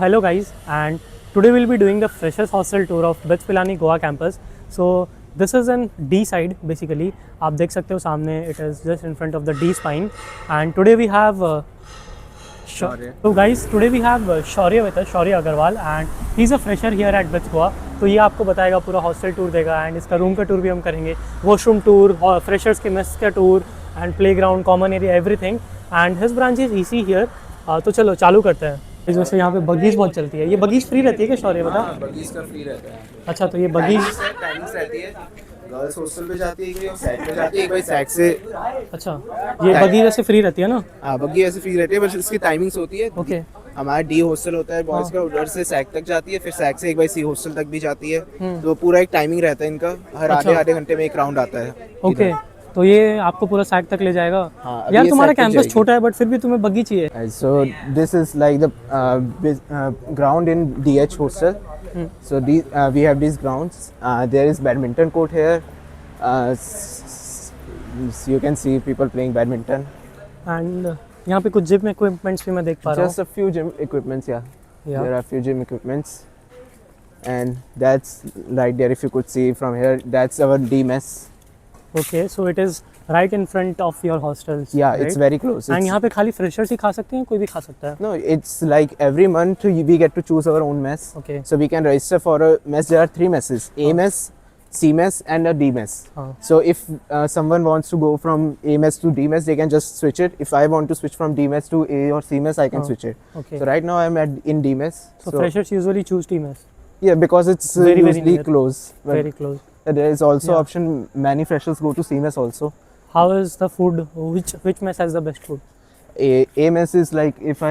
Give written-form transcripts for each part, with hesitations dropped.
Hello guys, and today we'll be doing the freshers hostel tour of BITS Pilani Goa campus. So this is in D side basically. आप देख सकते हो सामने, it is just in front of the D spine. And today we have Shaurya. So guys, today we have Shaurya with us, Shaurya Agarwal, and he's a fresher here at BITS Goa. तो ये आपको बताएगा, पूरा hostel tour देगा and इसका room का tour भी हम करेंगे, वॉशरूम टूर, फ्रेशर्स के मेस का tour and playground, common area, everything. And his branch is EC here. तो चलो चालू करते हैं. इस वजह से यहाँ पे बगीज बहुत चलती है. ये बगीज फ्री रहती है क्या शौर्य, बता? बगीज का फ्री रहता है. अच्छा, तो ये बगीज टाइमिंग्स रहती है. गर्ल्स हॉस्टल पे जाती है, एक बार साइड पे जाती है, एक बार साइड से. अच्छा, ये बगीज ऐसे फ्री रहती है ना? हाँ, बगी ऐसे फ्री रहती है, बस इसकी टाइमिंग्स होती है. ओके. हमारा डी हॉस्टल होता है बॉयज का, उधर से सैक तक जाती है, फिर सैक से एक बार सी हॉस्टल तक भी जाती है. तो पूरा एक टाइमिंग रहता है इनका, हर आधे आधे घंटे में एक राउंड आता है. ओके, तो ये आपको पूरा सैक तक ले जाएगा. हाँ, यार तुम्हारा कैंपस छोटा है बट फिर भी तुम्हें बगी चाहिए. So this is like the ground in DH hostel. So we have these grounds. There is badminton court here. You can see people playing badminton. And यहाँ पे कुछ जिम इक्विपमेंट्स भी मैं देख पा रहा हूँ. Just a few gym equipments, yeah. Yeah. There are few gym equipments. And that's right there, if you could see from here, that's our D mess. Okay, so it is right in front of your hostels. Yeah, it's very close. And It's- यहाँ पे खाली freshers ही खा सकते हैं, कोई भी खा सकता है? No, it's like every month we get to choose our own mess. Okay. So we can register for a mess. There are 3 messes: A mess, C mess, and a D mess. हाँ. So if someone wants to go from A mess to D mess, they can just switch it. If I want to switch from D mess to A or C mess, I can Oh. switch it. Okay, So right now I'm in D mess. so freshers usually choose team as Yeah, because it's Very, very usually near. close. But very close. there is also Yeah. option. Many freshers go to C mess also. How is the food? Which mess has the best food? A mess is like, if I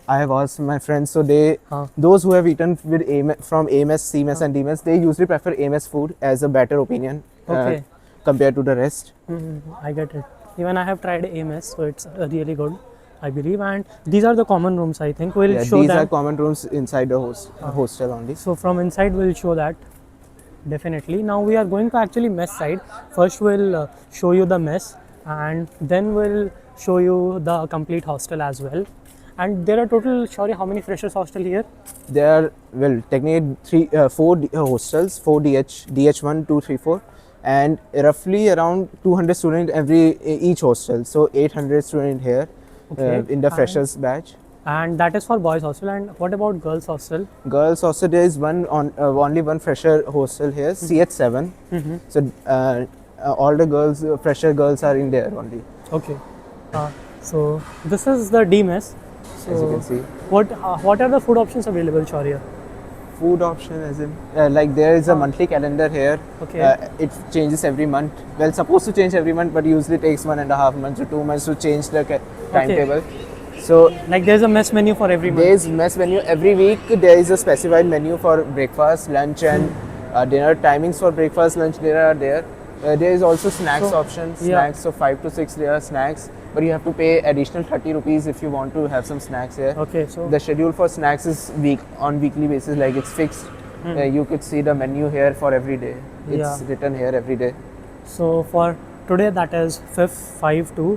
have asked my friends, so they हाँ. those who have eaten with from A mess, C mess, and D mess, they usually prefer A mess food as a better opinion Okay. compared to the rest. I get it. Even I have tried AMS, so it's really good, I believe. And these are the common rooms, I think. We'll Yeah, show these are them. common rooms inside the hostel only. So from inside, we'll show that. Definitely. Now we are going to actually mess side. First, we'll show you the mess, and then we'll show you the complete hostel as well. And there are total, sorry, how many freshers hostel here? There are, well, technically 4 hostels, 4 DH1, 2, 3, 4, and roughly around 200 students each hostel. So 800 students here Okay. in the freshers batch. And that is for boys hostel. And what about girls hostel? Girls hostel, there is only one fresher hostel here, CH7. So all the girls, fresher girls are in there only. Okay. So this is the D mess. So As you can see, what are the food options available, Shaurya? food option as in like there is a monthly calendar here. Okay. It changes every month. Well, supposed to change every month, but usually takes 1.5 months to 2 months to change the timetable. So Like there's a mess menu for every month. there is mess menu every week. There is a specified menu for breakfast, lunch, and dinner. Timings for breakfast, lunch, dinner are there. There is also snacks So, option. yeah. Snacks, so 5 to 6 there are snacks, but you have to pay additional 30 rupees if you want to have some snacks here. Okay, so The schedule for snacks is on weekly basis, like it's fixed. You could see the menu here for every day. It's Yeah. written here every day. so for today, that is 5th 5 to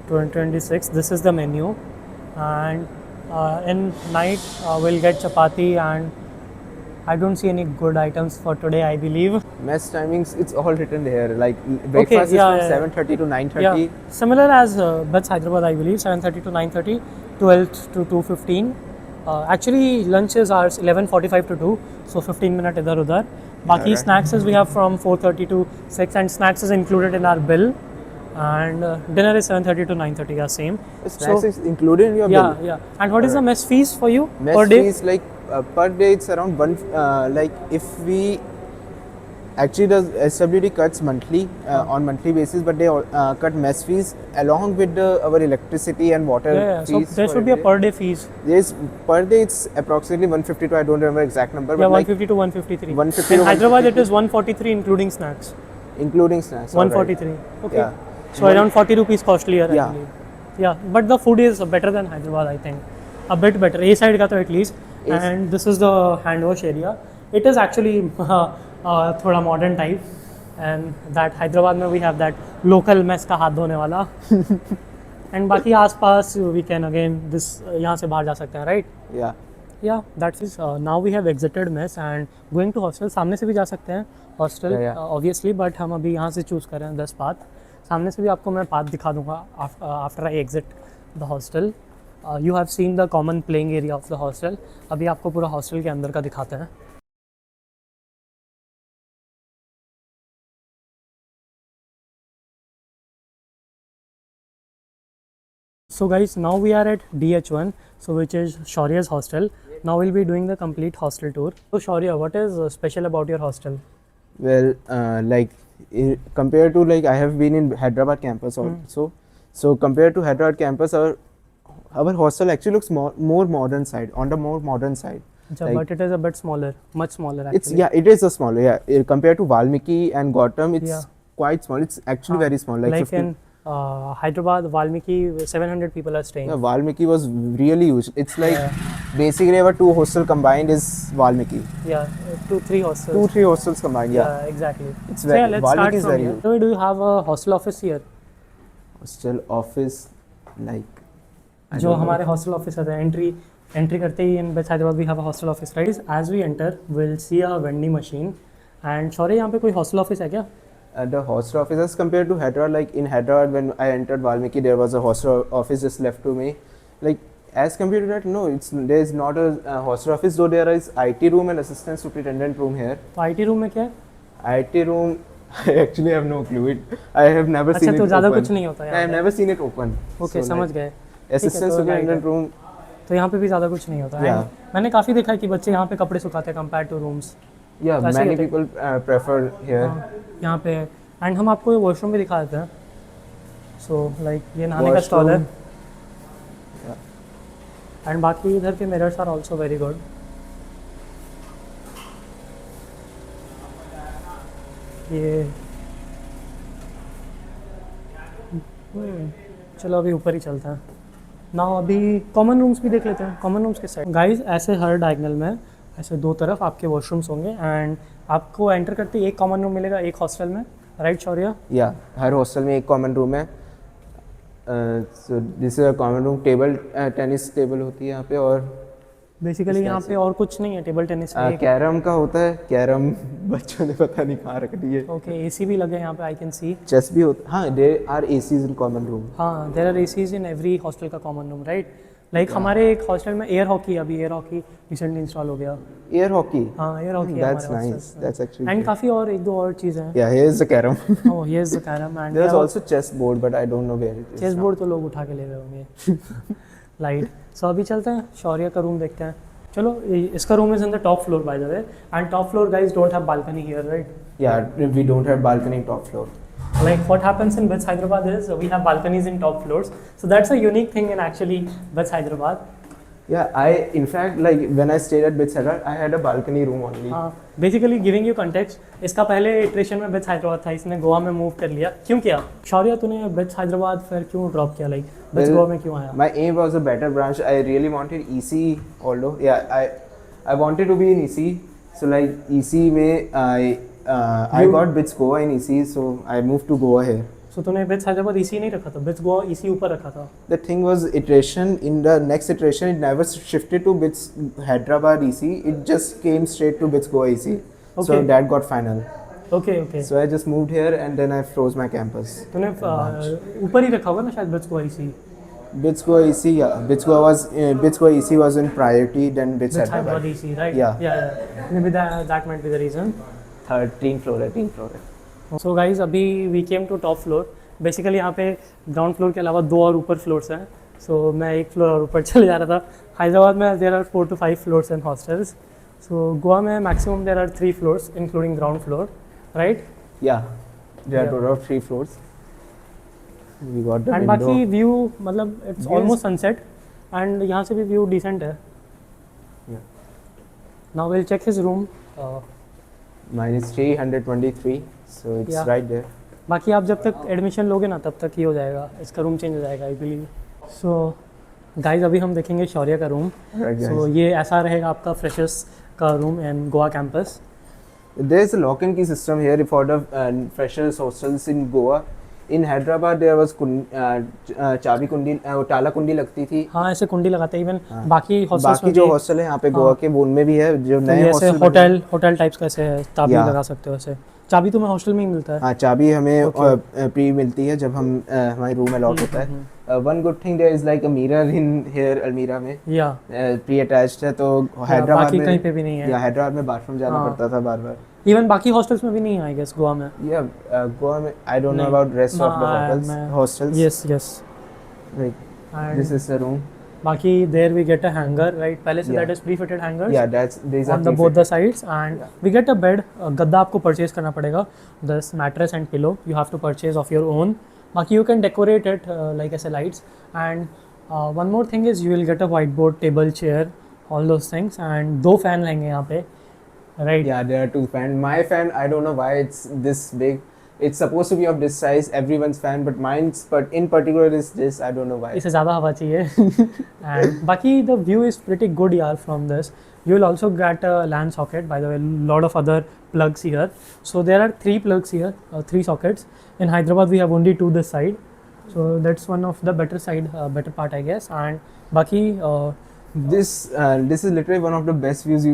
2026. This is the menu, and in night we'll get chapati, and I don't see any good items for today, I believe. Mess timings, it's all written here. Like breakfast is yeah, from yeah. 7:30 to 9:30. Yeah, similar as BITS Hyderabad, I believe. 7:30 to 9:30, 12 to 2:15. Actually, lunch is ours 11:45 to 2, so 15 minute idhar udhar. Baki Alright. snacks is we have from 4:30 to 6, and snacks is included in our bill. And dinner is 7:30 to 9:30, yeah, same. Snacks is included in your Yeah, bill. yeah. And what is the mess fees for you Mess per day? fees, like per day it's around one. Like if we actually does SWD cuts monthly on monthly basis, but they cut mess fees along with our electricity and water Yeah, yeah. So fees. there for should be a every per day fees. day. There's per day it's approximately 152. I don't remember exact number, Yeah, but like 150 to 153. 150 In to Hyderabad, it is 143 including snacks. including snacks. alright. 143. Okay. Yeah. So around 40 rupees costlier, I Yeah. believe. Yeah, but the food is better than Hyderabad, I think. A bit better. A side ka to at least. And this is the hand wash area. It is actually thoda modern type. And that Hyderabad mein we have that local mess ka हाथ धोने वाला. And बाकी आस पास we can again this यहाँ से बाहर जा सकते हैं, right? Yeah. या that's is now we have exited mess and going to hostel. सामने से भी जा सकते हैं हॉस्टल ऑब्वियसली, बट हम अभी यहाँ से चूज़ कर रहे हैं 10 पाथ। सामने से भी आपको मैं पाथ दिखा दूंगा after I exit the hostel. You have seen the common playing area of the hostel. अभी आपको पूरा हॉस्टल के अंदर का दिखाते हैं। So guys, now we are at DH1, so which is Shaurya's hostel. Now we'll be doing the complete hostel tour. So Shaurya, what is special about your hostel? Well, compared to like I have been in Hyderabad campus also. So compared to Hyderabad campus, our hostel actually looks more modern side, on the more modern side. Like, but it is a bit smaller, much smaller actually. It is a smaller. Compared to Valmiki and Gautam, it's quite small. It's actually very small. Like 15, in Hyderabad, Valmiki, 700 people are staying. Yeah, Valmiki was really huge. It's like basically our 2 hostels combined is Valmiki. Yeah, 2-3 hostels. 2-3 hostels combined. Yeah, exactly. It's very. Let's Valmiki start from here. So do you have a hostel office here? Hostel office, like. जो हमारे hostel office है, entry करते ही in BITS Hyderabad we have a hostel office, right? As we enter will see a vending machine and Shaurya, यहाँ पे कोई hostel office है क्या? The hostel office as compared to Hyderabad, like in Hyderabad when I entered Valmiki, there was a hostel office just left to me. Like as compared to that, no, there is not a hostel office, though there is IT room and assistant superintendent room here. तो IT room में क्या है? IT room, I actually have no clue. I have never seen it. अच्छा, तो ज़्यादा कुछ नहीं होता है? I have never seen it open. Okay, समझ गए। Assistant superintendent room. तो यहाँ पे भी ज़्यादा कुछ नहीं होता है। मैंने काफ़ी देखा है कि बच्चे यहाँ पे कपड़े सुखाते हैं compared to rooms. Yeah, many people prefer here. यहाँ पे एंड हम आपको वॉशरूम भी दिखा देते हैं। सो लाइक ये नहाने का स्टॉल है एंड बाकी इधर के mirrors are also very good. ये चलो अभी ऊपर ही चलते हैं ना। अभी कॉमन रूम्स भी देख लेते हैं। कॉमन रूम्स के साइड गाइस ऐसे हर डायगोनल में ऐसे 2 तरफ आपके वॉशरूम्स होंगे एंड आपको एंटर करते ही एक कॉमन रूम मिलेगा एक हॉस्टल में, राइट शौर्य? या हर हॉस्टल में एक कॉमन रूम है। So this is a common room. Table tennis table होती है यहाँ पे और बेसिकली यहाँ पे और कुछ नहीं है। टेबल टेनिस कैरम का होता है। कैरम बच्चों ने पता नहीं कहाँ रख दी है। ओके, एसी भी लगे यहाँ पे, आई कैन सी। चेस भी होता। हाँ, there are ACs in common room. हाँ, there are ACs in every hostel का कॉमन रूम, राइट? लाइक हमारे एक हॉस्टल में एयर हॉकी, अभी एयर हॉकी रिसेंटली इंस्टॉल हो गया। Air hockey? हाँ, air hockey. That's nice, that's actually. And काफी और 1-2 और चीजें हैं। Yeah here is the carrom. Oh, here is the carrom and there is also chess board but I don't no where it is. Chess board तो लोग उठा के ले गए होंगे। लाइट। सो अभी चलते हैं शौर्य का रूम देखते हैं। चलो, इसका room is in the top floor by the way and top floor guys don't have balcony here, right? Yeah we don't have balcony top floor. Like what happens in BITS Hyderabad is we have balconies in top floors, so that's a unique thing in actually BITS Hyderabad. Yeah, in fact like when I stayed at BITS Hyderabad, I had a balcony room only. Basically giving you context, इसका पहले iteration में BITS Hyderabad था, इसने गोवा में move कर लिया। क्यों किया शौर्य, तूने BITS Hyderabad फिर क्यों ड्रॉप किया? लाइक BITS गोवा में क्यों आया? My aim was a better branch. I really wanted EC, although yeah, I wanted to be in EC. So like EC में I got BITS Goa in EC, so I moved to Goa here. So तूने BITS Hyderabad EC नहीं रखा था, BITS Goa EC ऊपर रखा था? The thing was iteration, in the next iteration it never shifted to BITS Hyderabad EC, it just came straight to BITS Goa EC. Okay. So that got final. Okay. So I just moved here and then I froze my campus. तूने ऊपर ही रखा होगा ना शायद BITS Goa EC? BITS Goa EC, yeah. BITS Goa EC was in priority than BITS Hyderabad EC, right? Yeah. Maybe that might be the reason. Third floor है. So guys, अभी we came to top floor. Basically यहाँ पे ground floor के अलावा 2 और ऊपर floors हैं. So मैं एक फ्लोर और ऊपर चले जा रहा था. हैदराबाद में there are 4 to 5 floors and hostels. So Goa में maximum there are 3 floors including ground floor, right? Yeah, there are total of 3 floors. We got the and window. बाकी view मतलब it's almost sunset and यहाँ से भी view decent है. Yeah. Now we'll check his room. Mine is 323, so it's right there. बाकी आप जब तक एडमिशन लोगे ना तब तक ही हो जाएगा, इसका रूम चेंज हो जाएगा आई बिलीव. सो गाइस अभी हम देखेंगे शौर्य का रूम. सो ये ऐसा रहेगा आपका फ्रेशर्स का room in Goa campus. There is a lock and key system here for the freshers hostels in Goa. In Hyderabad there was चाबी कुंडी ताला कुंडी लगती थी। हाँ ऐसे कुंडी लगाते हैं इवन हाँ। बाकी हॉस्टल्स बाकी में जो भी, हॉस्टल है यहाँ पे गोवा के वो उनमें भी है जो तो नए ये ऐसे हॉस्टल होटल टाइप्स का ऐसे चाबी या। लगा सकते हो ऐसे। चाबी तुम्हें हॉस्टल में ही मिलता है? हाँ चाबी हमें Okay. प्री मिलती है जब हम हमारी रूम अलॉट होता है। One good thing there is like a mirror in here अलमीरा में या प्री अटैच्ड है, तो हैदराबाद बाकी में कहीं पे भी नहीं है। या हैदराबाद में बाथरूम जाना हाँ। पड़ता था बार बार। इवन बाकी हॉस्टल्स में भी नहीं है आई गेस गोवा में। या गोवा में आई डोंट नो नहीं। अबाउट रेस्ट ऑफ द हाँ, होटल्स मैं- hostels. Yes yes. Like this is the room. बाकी there we get a hanger right, पहले से Yeah. That is pre fitted hangers yeah that's these are on the both the sides, and we get a bed. गद्दा आपको purchase करना पड़ेगा, this mattress and pillow you have to purchase of your own. बाकी you can decorate it like ऐसे lights, and one more thing is you will get a whiteboard, table, chair, all those things, and 2 fan लेंगे यहाँ पे right. Yeah, there are 2 fans. My fan, I don't know why it's this big. It's supposed to be of this size, everyone's fan, but mine's in particular is this. I don't know why. इसे ज़्यादा हवा चाहिए and बाकी the view is pretty good यार from this. You will also get a LAN socket, by the way, lot of other plugs here. So there are 3 plugs here, 3 sockets. In Hyderabad we have only 2 this side, so that's one of the better side, better part I guess. And बाकी This is literally one of the best views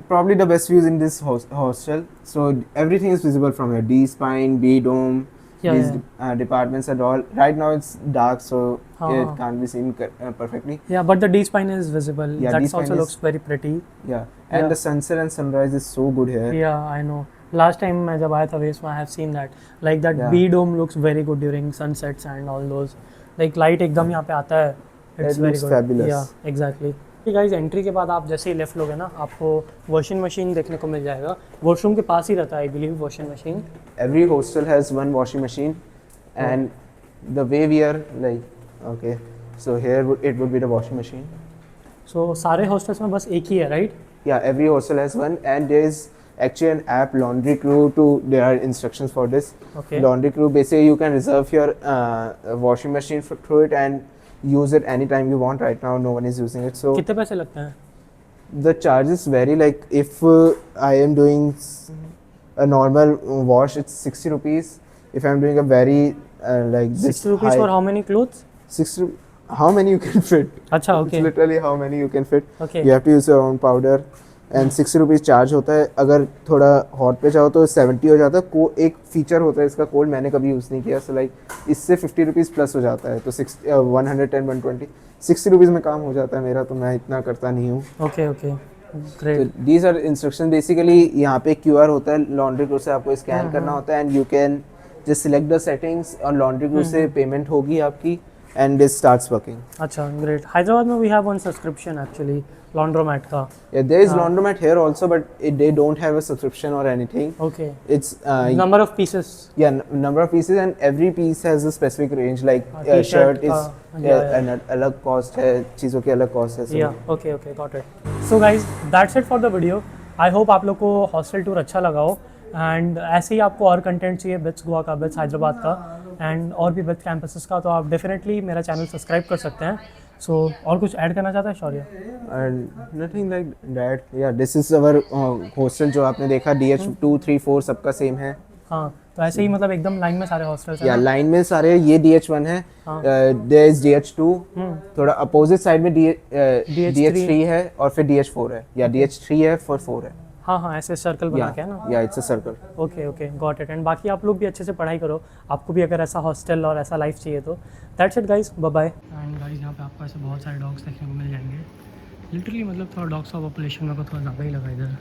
probably the best views in this hostel. So everything is visible from here. D spine, B dome, Yeah, these departments and all. Right now it's dark, so हाँ, it हाँ. can't be seen perfectly. yeah, but the D spine is visible. Yeah, That D-spine also is- looks very pretty. Yeah, and Yeah. the sunset and sunrise is so good here. Yeah, I know. Last time मैं जब आया था waste में I have seen that. Like that Yeah. B dome looks very good during sunsets and all those. Like light एकदम यहाँ पे आता है. It's It very looks good. fabulous. Yeah, exactly. Guys entry के बाद आप जैसे ही लेफ्ट लोगे ना आपको वॉशिंग मशीन देखने को मिल जाएगा। वॉशरूम के पास ही रहता है I believe washing machine. Every hostel has one washing machine, and the way we are okay, so here it would be the washing machine. सो सारे हॉस्टल्स में बस एक ही है right? Yeah, every hostel has one, and there is actually an app, Laundry Crew. There are instructions for this. Okay. Laundry Crew, basically you can reserve your washing machine through it and use it anytime you want. Right now, no one is using it, so कितने पैसे लगते हैं? the charges vary. Like if I am doing a normal wash, it's 60 rupees. If I'm doing a very like this 60 rupees high, for how many clothes? 60 how many you can fit. अच्छा It's okay literally how many you can fit. Okay You have to use your own powder. And 60 rupees charge होता है। अगर थोड़ा hot पे चाहो तो 70 हो जाता है। एक फीचर होता है इसका कोल्ड, मैंने कभी यूज़ नहीं किया, सो लाइक इससे 50 रुपीज़ प्लस हो जाता है, तो 110 120 60 रुपीज़ में काम हो जाता है मेरा, तो मैं इतना करता नहीं हूँ। Okay okay great. These are instruction. Basically यहाँ पे QR होता है, लॉन्ड्री क्रू से आपको स्कैन करना होता है, and you can just select the settings और लॉन्ड्री क्रू से पेमेंट होगी आपकी, एंड दिस स्टार्ट्स वर्किंग। अच्छा ग्रेट। हैदराबाद में we have one subscription actually laundromat का। Yeah, there is laundromat here also, but they don't have a subscription or anything. Okay It's number of pieces. yeah, number of pieces, and every piece has a specific range. Like T-shirt shirt is का, yeah. an अलग cost है, चीज़ों की अलग cost है। so- Yeah, okay, got it. So guys, that's it for the video. I hope आप लोग को हॉस्टल टूर अच्छा लगा हो, एंड ऐसे ही आपको और कंटेंट चाहिए बिट्स गोवा का, बिट्स हैदराबाद का, एंड और भी बिट्स कैंपसेस का, तो आप डेफिनेटली मेरा चैनल सब्सक्राइब कर सकते हैं। सो और कुछ ऐड करना चाहता है शौर्य? And nothing like that. Yeah, this is our hostel जो आपने देखा, DH2 3 4 सबका सेम है। हाँ, तो ऐसे ही मतलब एकदम लाइन में सारे हॉस्टल्स हैं या ना? लाइन में सारे, ये DH1 है, हाँ। there is DH2, थोड़ा अपोजिट साइड में DH3 है, और फिर DH4 है, या DH3 है फिर 4 है। हाँ हाँ, ऐसे सर्कल बना के है ना? या it's a circle. Okay okay got it. And बाकी आप लोग भी अच्छे से पढ़ाई करो, आपको भी अगर ऐसा हॉस्टल और ऐसा लाइफ चाहिए तो that's it guys, bye bye. And guys यहाँ पे आपको ऐसे बहुत सारे डॉग्स देखने को मिल जाएंगे। लिटरली मतलब थोड़ा डॉग्स का पॉपुलेशन मेरे को थोड़ा ज़्यादा ही लगा इधर।